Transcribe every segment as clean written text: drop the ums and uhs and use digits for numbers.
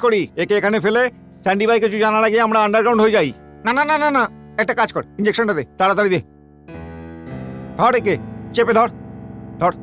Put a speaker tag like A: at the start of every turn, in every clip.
A: করি, একে এখানে ফেলে স্যান্ডি ভাই কিছু জানার আগে আমরা আন্ডারগ্রাউন্ড হয়ে যাই। না না না না না, একটা কাজ কর, ইঞ্জেকশনটা দে, তাড়াতাড়ি দে। ধর একে, চেপে ধর, ধর।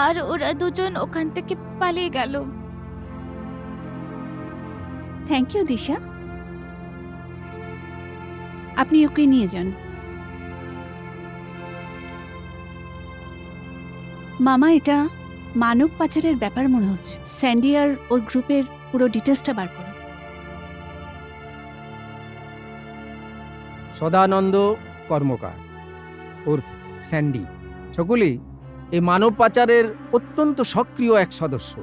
B: আর ওরা দুজন ওখান থেকে পালিয়ে গেল।
C: থ্যাংক ইউ দিশা, আপনি ওকে নিয়ে যান। মামা, এটা মানব পাচারের ব্যাপার মনে হচ্ছে। স্যান্ডি আর ওর গ্রুপের পুরো ডিটেলসটা বার করো।
D: সদানন্দ কর্মকার ওরফ স্যান্ডি চকুলি এই মানব পাচারের অত্যন্ত সক্রিয় এক সদস্য।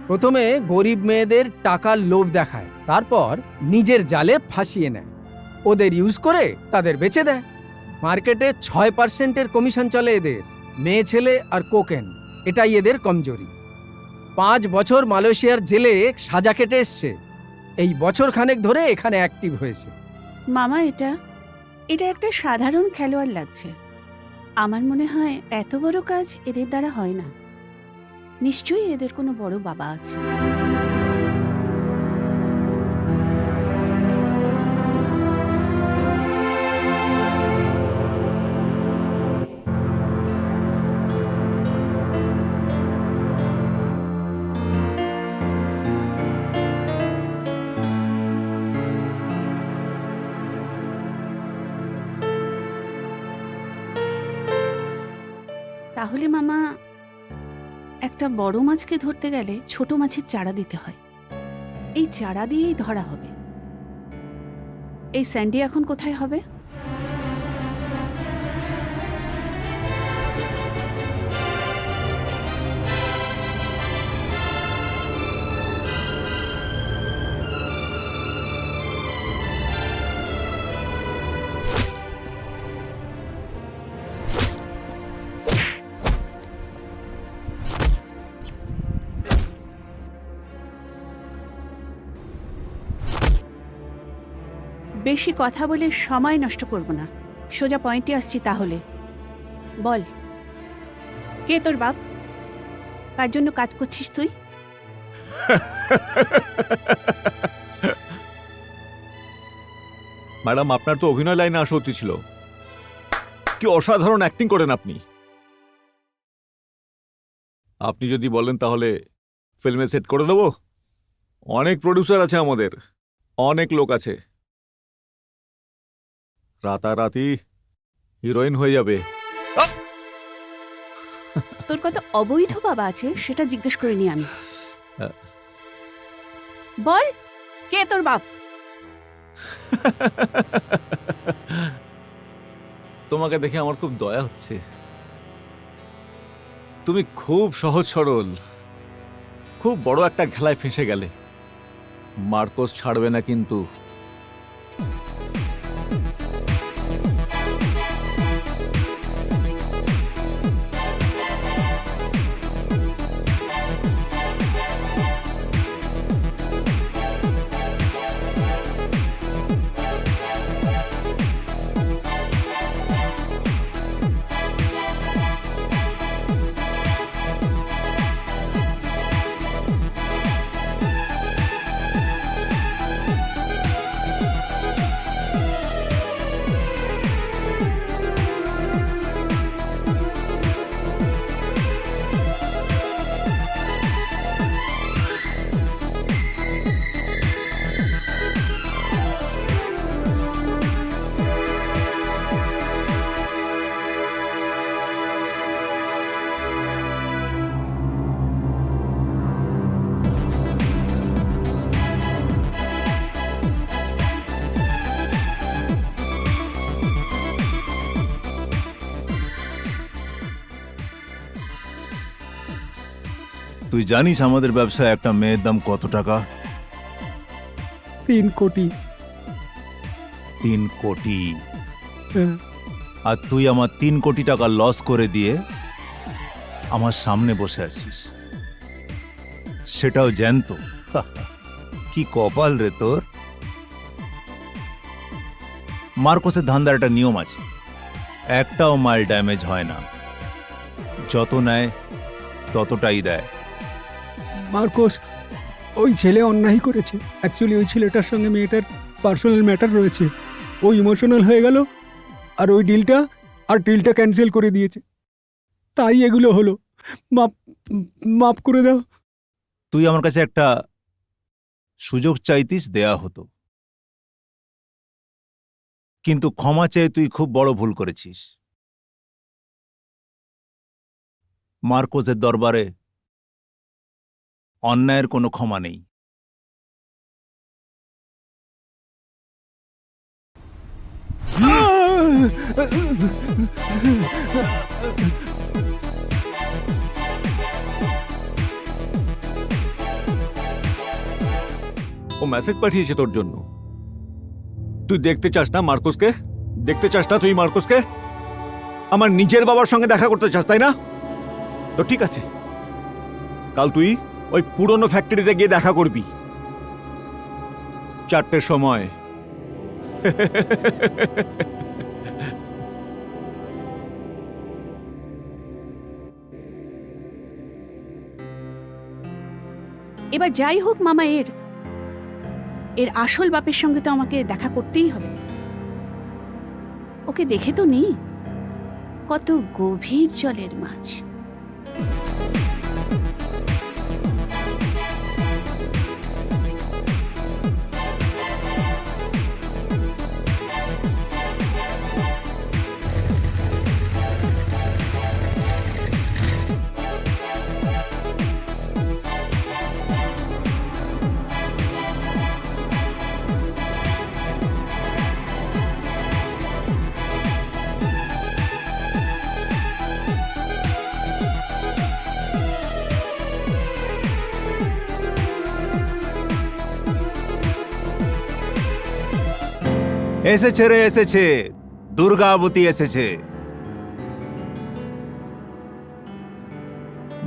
D: প্রথমে গরিব মেয়েদের টাকার লোভ দেখায়, তারপর নিজের জালে ফাঁসিয়ে নেয়, ওদের ইউজ করে তাদের বেচে দেয়। মার্কেটে 6% কমিশন চলে এদের। মেয়ে ছেলে আর কোকেন, এটাই এদের কমজোরি। 5 বছর মালয়েশিয়ার জেলে সাজা কেটে এসছে, এই বছর খানেক ধরে এখানে অ্যাক্টিভ হয়েছে।
C: মামা, এটা একটা সাধারণ খেলোয়াড় লাগছে। আমার মনে হয় এত বড় কাজ এদের দ্বারা হয় না। নিশ্চয়ই এদের কোনো বড় বাবা আছে। তাহলে মামা, একটা বড় মাছকে ধরতে গেলে ছোট মাছের চারা দিতে হয়। এই চারা দিয়েই ধরা হবে। এই স্যান্ডি এখন কোথায় হবে? বেশি কথা বলে সময় নষ্ট করব না, সোজা পয়েন্টে আসছি। তাহলে বল, কে তোর বাপ? কার জন্য কাজ করছিস তুই?
A: ম্যাডাম, আপনার তো অভিনয় লাইনে আসা উচিত ছিল। কি অসাধারণ অ্যাক্টিং করেন আপনি। আপনি যদি বলেন তাহলে ফিল্মে সেট করে দেবো। অনেক প্রডিউসার আছে আমাদের, অনেক লোক আছে। রাতারাতি হিরোইন হয়ে যাবে।
C: তোর কত অবৈধ বাবা আছে সেটা জিজ্ঞেস করিনি আমি। বল, কে তোর বাপ?
A: তোমাকে দেখে আমার খুব দয়া হচ্ছে। তুমি খুব সহজ সরল, খুব বড় একটা খেলায় ফেঁসে গেলে। মার্কোস ছাড়বে না কিন্তু।
E: তুই জানিস আমাদের ব্যবসায় একটা মেয়ের দাম কত টাকা?
D: 3 কোটি।
E: 3 কোটি।
F: হ্যাঁ।
E: আর তুই আমার 3 কোটি টাকা লস করে দিয়ে আমার সামনে বসে আছিস, সেটাও জ্যান্ত। কি কপাল রে তোর। মার্কোসের ধান্দার একটা নিয়ম আছে, একটাও মাল ড্যামেজ হয় না, যত নেয় ততটাই দেয়।
F: মার্কোস, ওই ছেলে অন্যায় করেছে। অ্যাকচুয়ালি ওই ছেলেটার সঙ্গে মেয়েটার পার্সোনাল ম্যাটার রয়েছে। ও ইমোশনাল হয়ে গেল আর ওই ডিলটা ক্যান্সেল করে দিয়েছে, তাই এগুলো হলো। মাপ মাপ করে দাও।
E: তুই আমার কাছে একটা সুযোগ চাইতিস, দেয়া হতো, কিন্তু ক্ষমা চেয়ে তুই খুব বড় ভুল করেছিস। মার্কোসের দরবারে অন্যায়ের কোনো ক্ষমা নেই।
A: ও মেসেজ পাঠিয়েছে তোর জন্য। তুই দেখতে চাস না মার্কোসকে? দেখতে চাস না তুই মার্কোসকে? আমার নিজের বাবার সঙ্গে দেখা করতে চাস, তাই না? তো ঠিক আছে, কাল তুই ওই পুরনো ফ্যাক্টরিতে গিয়ে দেখা করবি 4টের সময়।
C: এবার যাই হোক মামা, এর আসল বাপের সঙ্গে তো আমাকে দেখা করতেই হবে। ওকে দেখে তো নেই, কত গভীর জলের মাছ।
E: এসেছে রে, এসেছে, দুর্গাবতী এসেছে।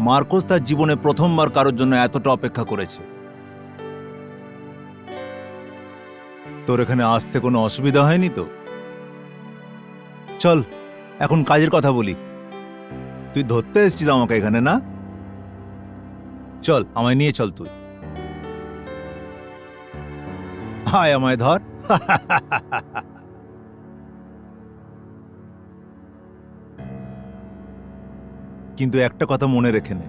E: মার্কোস তার জীবনে প্রথমবার কারোর জন্য এতটা অপেক্ষা করেছে। তোর এখানে আসতে কোনো অসুবিধা হয়নি তো? চল এখন কাজের কথা বলি। তুই ধরতে এসেছিস আমাকে এখানে, না? চল আমায় নিয়ে চল, তুই হায় আমায় ধর। কিন্তু একটা কথা মনে রেখে নে,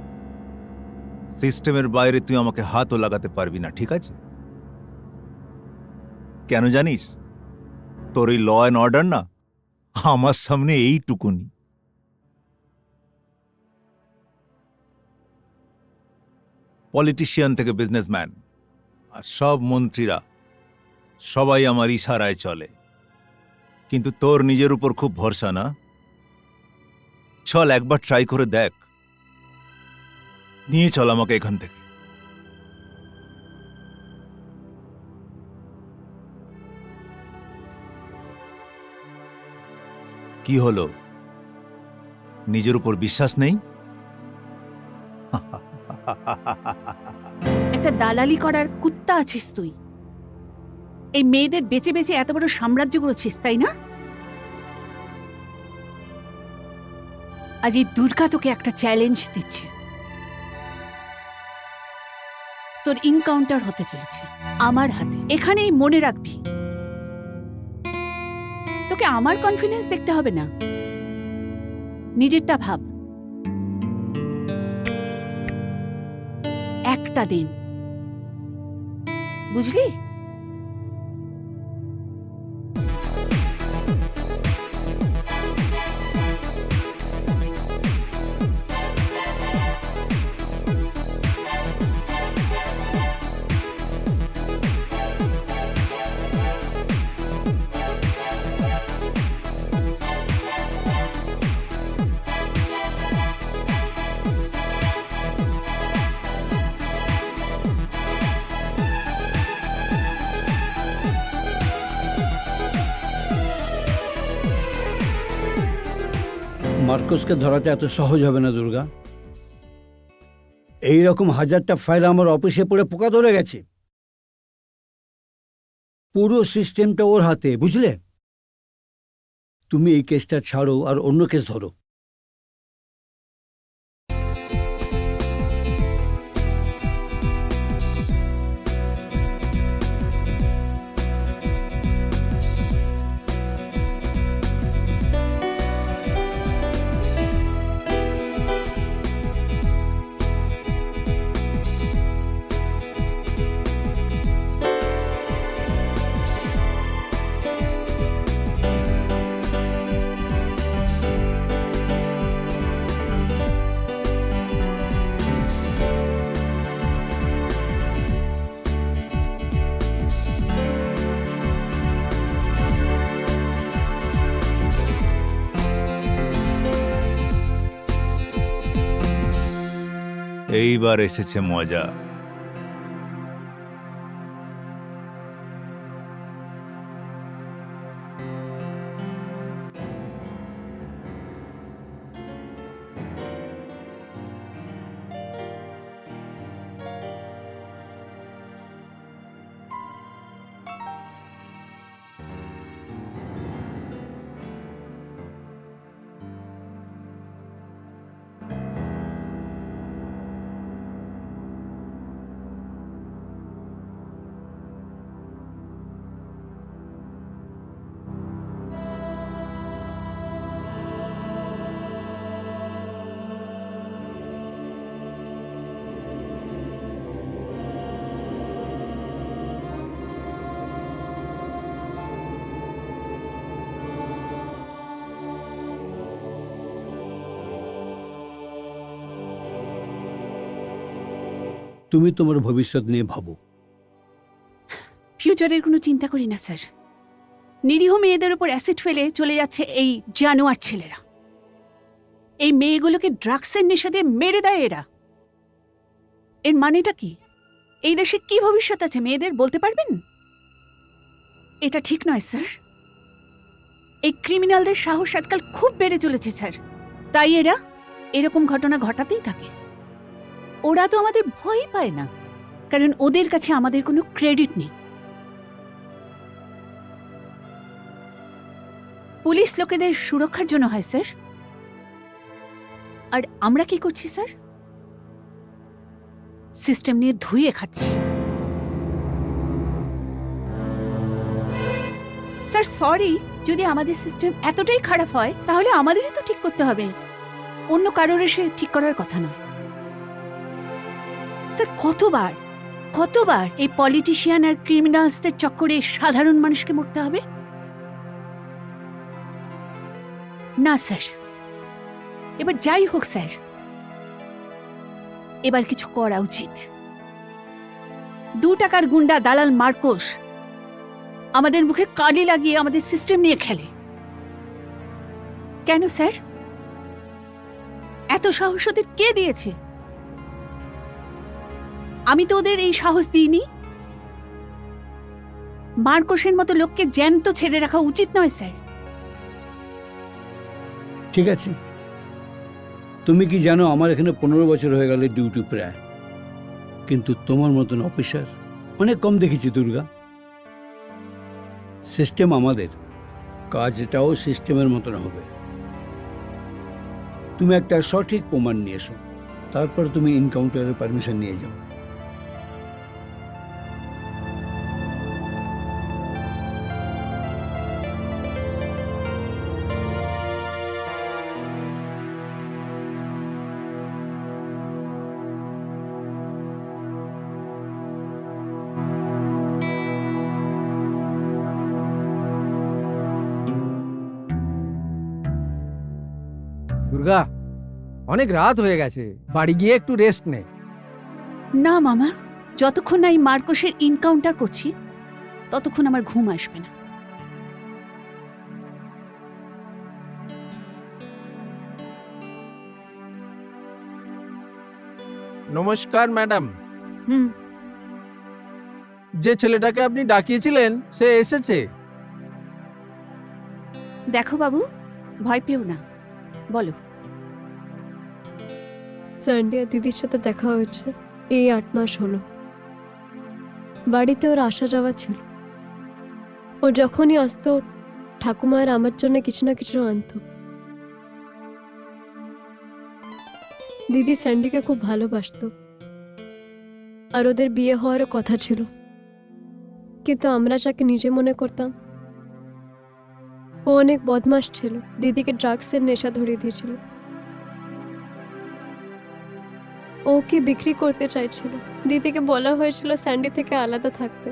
E: সিস্টেমের বাইরে তুই আমাকে হাতও লাগাতে পারবি না, ঠিক আছে? কেন জানিস? তোর এই ল অ্যান্ড অর্ডার না আমার সামনে এইটুকুনি। পলিটিশিয়ান থেকে বিজনেসম্যান আর সব মন্ত্রীরা সবাই আমার ইশারায় চলে, কিন্তু তোর নিজের উপর খুব ভরসা না? চল একবার ট্রাই করে দেখ, নিয়ে চল আমাকে এখান থেকে। কি হলো, নিজের উপর বিশ্বাস নেই?
C: একটা দালালি করার কুত্তা আছিস তুই। এই মেয়েদের বেঁচে বেঁচে এত বড় সাম্রাজ্য করেছিস, তাই না? আজ এই দুর্গা তোকে একটা চ্যালেঞ্জ দিচ্ছে। তোর ইনকাউন্টার হতে চলেছে আমার হাতে। এখানেই মনে রাখবি, তোকে আমার কনফিডেন্স দেখতে হবে না, নিজেরটা ভাব। একটা দিন, বুঝলি?
G: মার্কোসকে ধরাটা এত সহজ হবে না দুর্গা। এই রকম হাজারটা ফাইল আমার অফিসে পড়ে পোকা ধরে গেছে। পুরো সিস্টেমটা ওর হাতে, বুঝলে? তুমি এই কেসটা ছাড়ো আর অন্য কেস ধরো।
E: এইবার এসেছে মজা।
G: তুমি তোমার ভবিষ্যৎ নিয়ে ভাবো।
C: ফিউচারের কোনো চিন্তা করি না স্যার। নিরীহ মেয়েদের উপর অ্যাসিড ফেলে চলে যাচ্ছে এই জানোয়ার ছেলেরা। এই মেয়েগুলোকে ড্রাগসের নেশা দিয়ে মেরে দেয় এরা। এর মানেটা কি? এই দেশে কি ভবিষ্যৎ আছে মেয়েদের বলতে পারবেন? এটা ঠিক নয় স্যার। এই ক্রিমিনালদের সাহস আজকাল খুব বেড়ে চলেছে স্যার। তাই এরা এরকম ঘটনা ঘটাতেই থাকে। ওরা তো আমাদের ভয় পায় না, কারণ ওদের কাছে আমাদের কোনো ক্রেডিট নেই। পুলিশ লোকেদের সুরক্ষার জন্য হয় স্যার। আর আমরা কি করছি স্যার? সিস্টেম নিয়ে ধুয়ে খাচ্ছি। স্যার সরি, যদি আমাদের সিস্টেম এতটাই খারাপ হয় তাহলে আমাদেরই তো ঠিক করতে হবে, অন্য কারোর এসে ঠিক করার কথা নয়। স্যার কতবার এই পলিটিশিয়ান আর ক্রিমিনালসদের চক্করে সাধারণ মানুষকে মরতে হবে? না স্যার, এবার যাই হোক স্যার, এবার কিছু করা উচিত। 2 টাকার গুন্ডা দালাল মার্কোস আমাদের মুখে কালি লাগিয়ে আমাদের সিস্টেম নিয়ে খেলে। কেন স্যার? এত সাহস ওদের কে দিয়েছে? আমি তো ওদের এই সাহস দিইনি। মার্কোসের মতো লোককে জ্যান্ত ছেড়ে রাখা উচিত নয় স্যার।
G: ঠিক আছে, তুমি কি জানো আমার এখানে 15 বছর হয়ে গেল ডিউটি প্রায়, কিন্তু তোমার মতন অফিসার অনেক কম দেখেছি দুর্গা। সিস্টেম আমাদের, কাজটাও সিস্টেমের মতন হবে। তুমি একটা সঠিক প্রমাণ নিয়ে এসো, তারপর তুমি এনকাউন্টারের পারমিশন নিয়ে যাও।
D: দুর্গা, অনেক রাত হয়ে গেছে, বাড়ি গিয়ে একটু রেস্ট নে।
C: না মামা, যতক্ষণ না এই মার্কোসের এনকাউন্টার করছি ততক্ষণ আমার ঘুম আসবে না।
D: নমস্কার ম্যাডাম।
C: হুম,
D: যে ছেলেটাকে আপনি ডাকিয়েছিলেন সে এসেছে।
C: দেখো বাবু, ভয় পেও না। বলো।
H: স্যান্ডি আর দিদির সাথে দেখা হয়েছে এই 8 মাস হলো। বাড়িতে ওর আসা যাওয়া ছিল। ও যখনই আসতো ঠাকুমার আমার জন্য কিছু না কিছু আনতো। দিদি স্যান্ডিকে খুব ভালোবাসতো আর ওদের বিয়ে হওয়ারও কথা ছিল, কিন্তু আমরা যাকে নিজে মনে করতাম ও অনেক বদমাশ ছিল। দিদিকে ড্রাগসের নেশা ধরিয়ে দিয়েছিল। ওকে বিক্রি করতে চাইছিল। দিদিকে বলা হয়েছিল স্যান্ডি থেকে আলাদা থাকতে,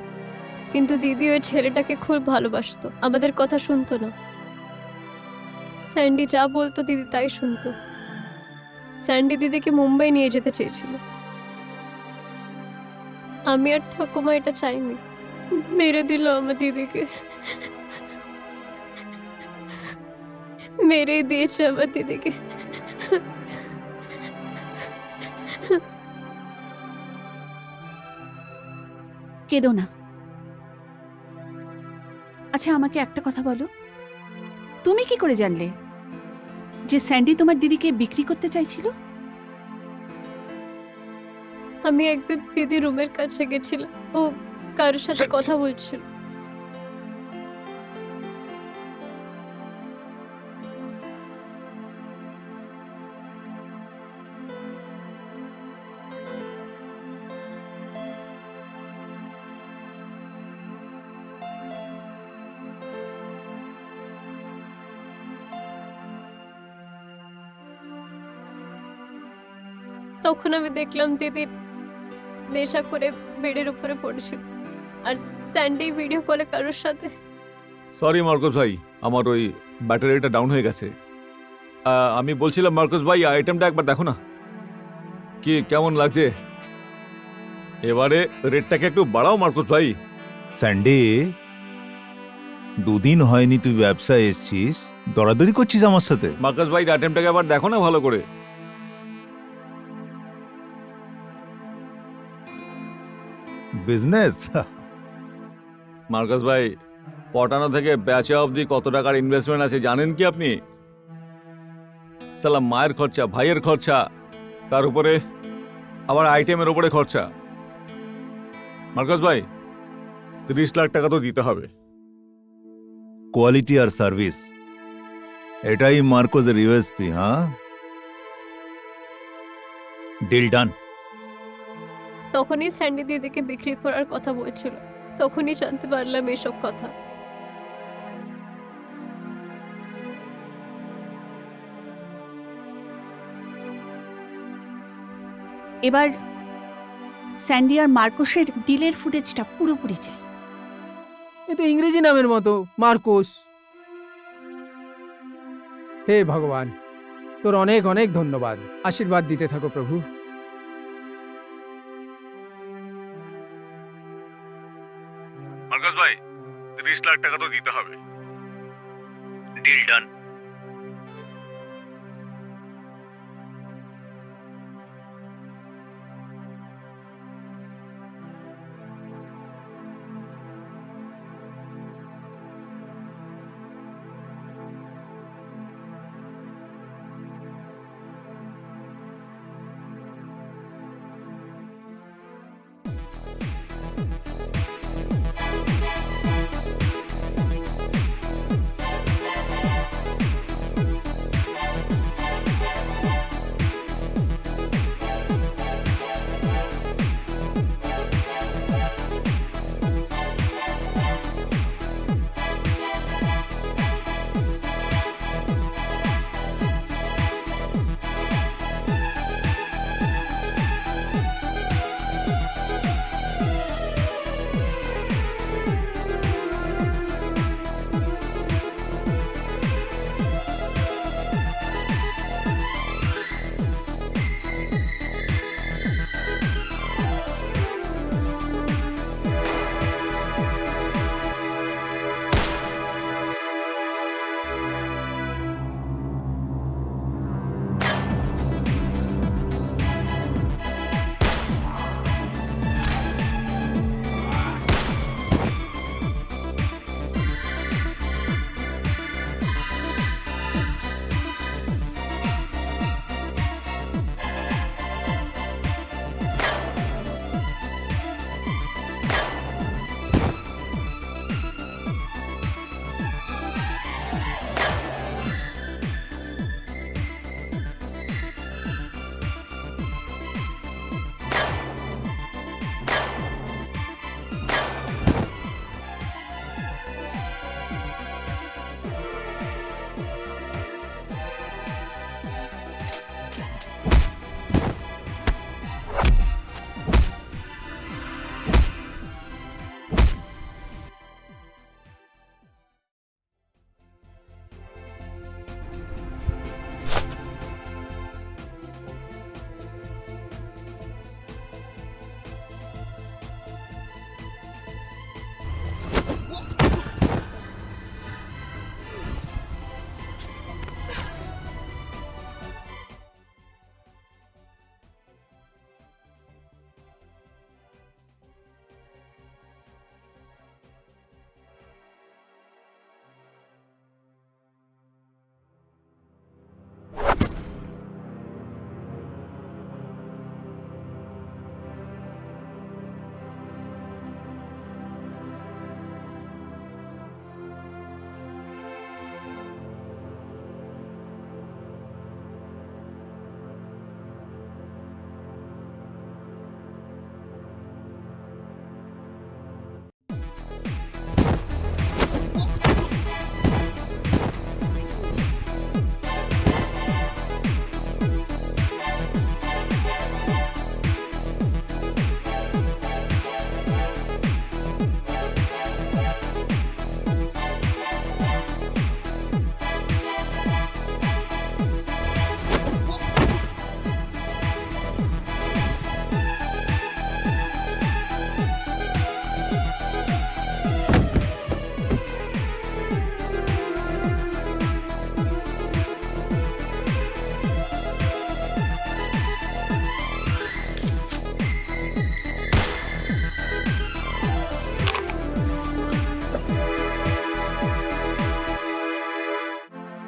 H: কিন্তু দিদি ওই ছেলেটাকে খুব ভালোবাসতো, আমাদের কথা শুনতো না। স্যান্ডি যা বলতো দিদি তাই শুনতো। স্যান্ডি দিদিকে মুম্বাই নিয়ে যেতে চেয়েছিল। আমি আর ঠাকুমা এটা চাইনি, মেরে দিল আমার দিদিকে, মেরে দিয়েছে আমার দিদিকে।
C: কেঁদো না। আচ্ছা, আমাকে একটা কথা বলো, তুমি কি করে জানলে যে স্যান্ডি তোমার দিদিকে বিক্রি করতে চাইছিল?
H: আমি একদিন দিদি রুমের কাছে গেছিলাম, ও কারোর সাথে কথা বলছিল। তখন আমি দেখলাম দিদি নেশা করে বেডের উপরে পড়েছিল, আর স্যান্ডি ভিডিও কলে কারোর সাথে।
A: সরি মার্কোস ভাই, আমার ওই ব্যাটারিটা ডাউন হয়ে গেছে। আমি বলছিলাম মার্কোস ভাই, আইটেমটা একবার দেখো না, কি কেমন লাগছে। এবারে রেটটাকে একটু বাড়াও মার্কোস ভাই।
E: স্যান্ডে, দুদিন হয়নি তুই ব্যবসায় এসছিস, দরাদরি করছিস আমার সাথে।
A: মার্কোস ভাই, আইটেমটাকে আবার দেখো না ভালো করে।
E: বিজনেস?
A: মার্কোস ভাই, পটানো থেকে বেচা অবধি কত টাকার ইনভেস্টমেন্ট আছে জানেন কি আপনি? সালাম, মায়ের খরচা, ভাইয়ের খরচা, তার উপরে আবার আইটেমের উপরে খরচা। মার্কোস ভাই, 30 লাখ টাকা তো দিতে হবে।
E: কোয়ালিটি আর সার্ভিস, এটাই মার্কোজের ইউএসপি। হ্যাঁ, ডিল ডান।
H: তখনই স্যান্ডি দিদিকে বিক্রি করার কথা বলছিল, তখনই জানতে পারলাম এসব কথা।
C: এবার স্যান্ডি আর মার্কোসের ডিলের ফুটেজটা পুরোপুরি চাই।
D: এ তো ইংরেজি নামের মতো, মার্কোস। হে ভগবান, তোর অনেক অনেক ধন্যবাদ। আশীর্বাদ দিতে থাকো প্রভু।
A: মার্কোস ভাই, 30 লাখ টাকা তো দিতে হবে।
E: Deal done.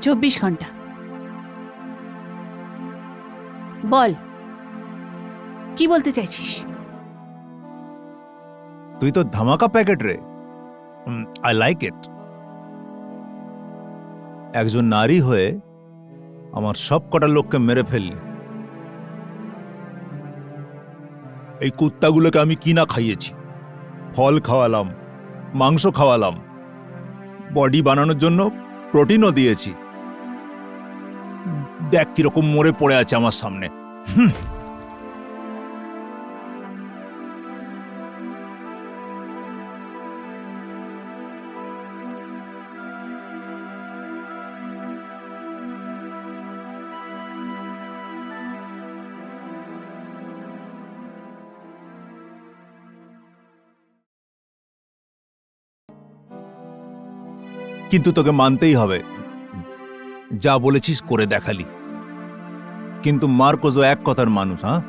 C: 24 ঘন্টা। বল, কি বলতে চাইছিস?
E: তুই তো ধামাকা প্যাকেট রে। I like it. একজন নারী হয়ে আমার সব কটা লোককে মেরে ফেললি। এই কুত্তাগুলোকে আমি কি না খাইয়েছি, ফল খাওয়ালাম, মাংস খাওয়ালাম, বডি বানানোর জন্য প্রোটিনও দিয়েছি। দেখ কিরকম মরে পড়ে আছে আমার সামনে। কিন্তু তোকে মানতেই হবে, যা বলেছিস করে দেখালি। কিন্তু মার্কোস এক কথার মানুষ। হ্যাঁ,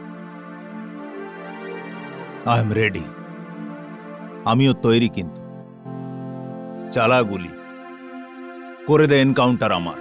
E: আই এম রেডি। আমিও তৈরি, কিন্তু চালা গুলি করে দে এনকাউন্টার আমার।